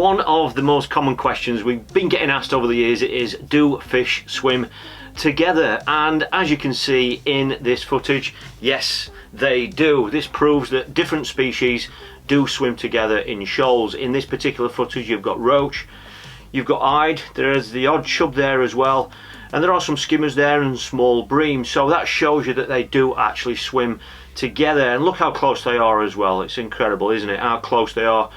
One of the most common questions we've been getting asked over the years is, do fish swim together? And as you can see in this footage, yes, they do. This proves that different species do swim together in shoals. In this particular footage, you've got roach, you've got eyed, there's the odd chub there as well, and there are some skimmers there and small bream. So that shows you that they do actually swim together. And look how close they are as well. It's incredible, isn't it, how close they are?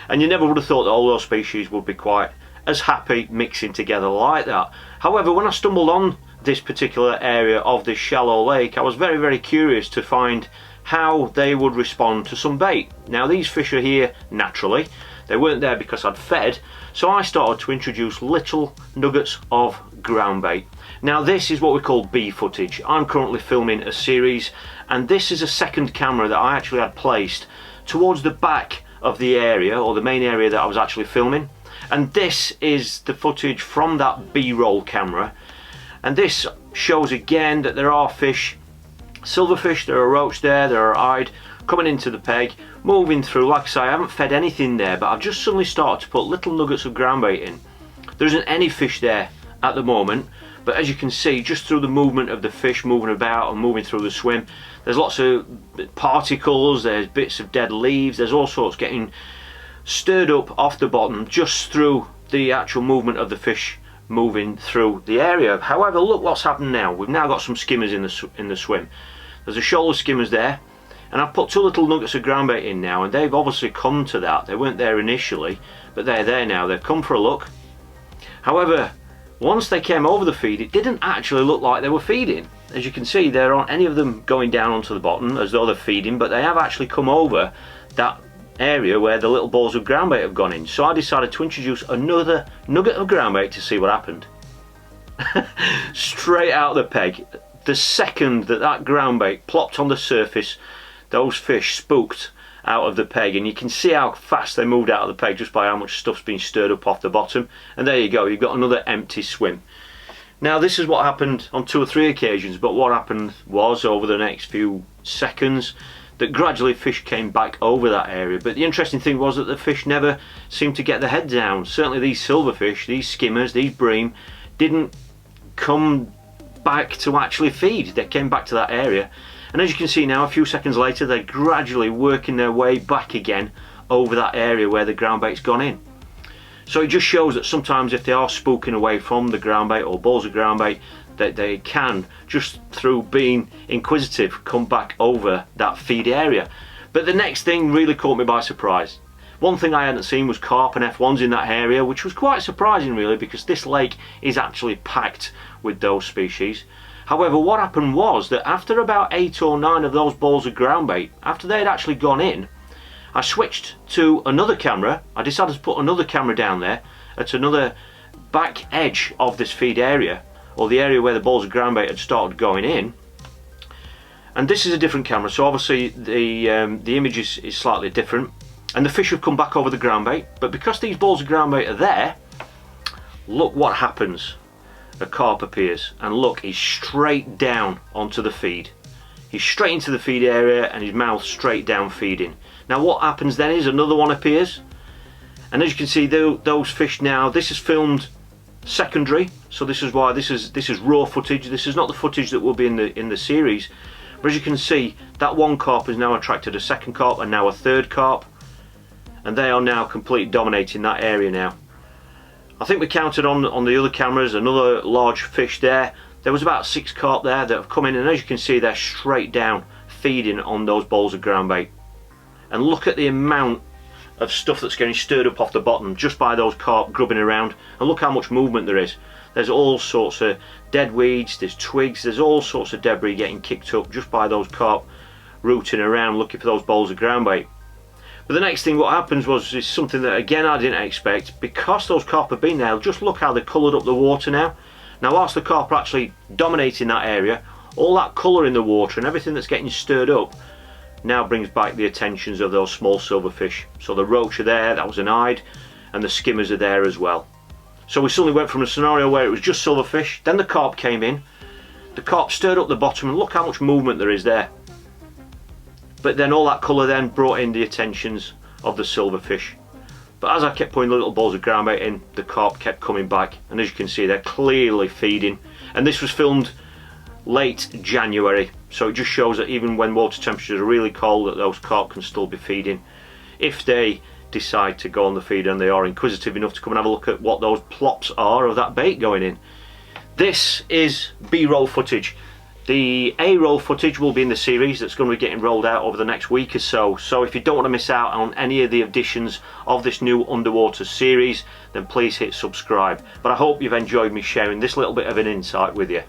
And you never would have thought that all those species would be quite as happy mixing together like that. However, when I stumbled on this particular area of this shallow lake, I was very, very curious to find how they would respond to some bait. Now, these fish are here naturally. They weren't there because I'd fed, so I started to introduce little nuggets of ground bait. Now, this is what we call B footage. I'm currently filming a series, and this is a second camera that I actually had placed towards the back of the area, or the main area that I was actually filming. And this is the footage from that B-roll camera, and this shows again that there are fish, silverfish, there are roach there are eyed, coming into the peg, moving through. Like I say, I haven't fed anything there, but I've just suddenly started to put little nuggets of ground bait in. There isn't any fish there at the moment, but as you can see, just through the movement of the fish moving about and moving through the swim, there's lots of particles, there's bits of dead leaves, there's all sorts getting stirred up off the bottom just through the actual movement of the fish moving through the area. However, look what's happened now. We've now got some skimmers in the swim. There's a shoal of skimmers there, and I've put two little nuggets of ground bait in now, and they've obviously come to that. They weren't there initially, but they're there now. They've come for a look. However, once they came over the feed, it didn't actually look like they were feeding. As you can see, there aren't any of them going down onto the bottom as though they're feeding, but they have actually come over that area where the little balls of ground bait have gone in. So I decided to introduce another nugget of ground bait to see what happened. Straight out of the peg, the second that that ground bait plopped on the surface, those fish spooked out of the peg, and you can see how fast they moved out of the peg just by how much stuff's been stirred up off the bottom. And there you go, you've got another empty swim. Now, this is what happened on 2 or 3 occasions, but what happened was, over the next few seconds, that gradually fish came back over that area. But the interesting thing was that the fish never seemed to get their head down. Certainly these silverfish, these skimmers, these bream didn't come back to actually feed. They came back to that area, and as you can see now, a few seconds later, they're gradually working their way back again over that area where the ground bait's gone in. So it just shows that sometimes if they are spooking away from the ground bait or balls of ground bait, that they can, just through being inquisitive, come back over that feed area. But the next thing really caught me by surprise. One thing I hadn't seen was carp and F1s in that area, which was quite surprising really, because this lake is actually packed with those species. However, what happened was that after about 8 or 9 of those balls of ground bait, after they had actually gone in, I switched to another camera. I decided to put another camera down there at another back edge of this feed area, or the area where the balls of ground bait had started going in. And this is a different camera, so obviously the image is slightly different, and the fish have come back over the ground bait. But because these balls of ground bait are there, look what happens. A carp appears, and look, he's straight down onto the feed. He's straight into the feed area, and his mouth straight down feeding. Now what happens then is another one appears, and as you can see, those fish now, this is filmed secondary, so this is why this is raw footage. This is not the footage that will be in the series, but as you can see, that one carp has now attracted a second carp and now a third carp, and they are now completely dominating that area now. I think we counted on the other cameras another large fish there. There was about 6 carp there that have come in, and as you can see, they're straight down feeding on those balls of ground bait. And look at the amount of stuff that's getting stirred up off the bottom just by those carp grubbing around, and look how much movement there is. There's all sorts of dead weeds, there's twigs, there's all sorts of debris getting kicked up just by those carp rooting around looking for those balls of ground bait. But the next thing what happens is something that again I didn't expect. Because those carp have been there, just look how they've coloured up the water now. Now whilst the carp are actually dominating that area, all that colour in the water and everything that's getting stirred up now brings back the attentions of those small silverfish. So the roach are there, that was an eyed, and the skimmers are there as well. So we suddenly went from a scenario where it was just silverfish, then the carp came in, the carp stirred up the bottom, and look how much movement there is there. But then all that colour then brought in the attentions of the silverfish. But as I kept putting the little balls of groundbait in, the carp kept coming back, and as you can see, they're clearly feeding. And this was filmed late January, so it just shows that even when water temperatures are really cold, that those carp can still be feeding. If they decide to go on the feeder and they are inquisitive enough to come and have a look at what those plops are of that bait going in. This is B-roll footage. The A-roll footage will be in the series that's going to be getting rolled out over the next week or so. So if you don't want to miss out on any of the editions of this new underwater series, then please hit subscribe. But I hope you've enjoyed me sharing this little bit of an insight with you.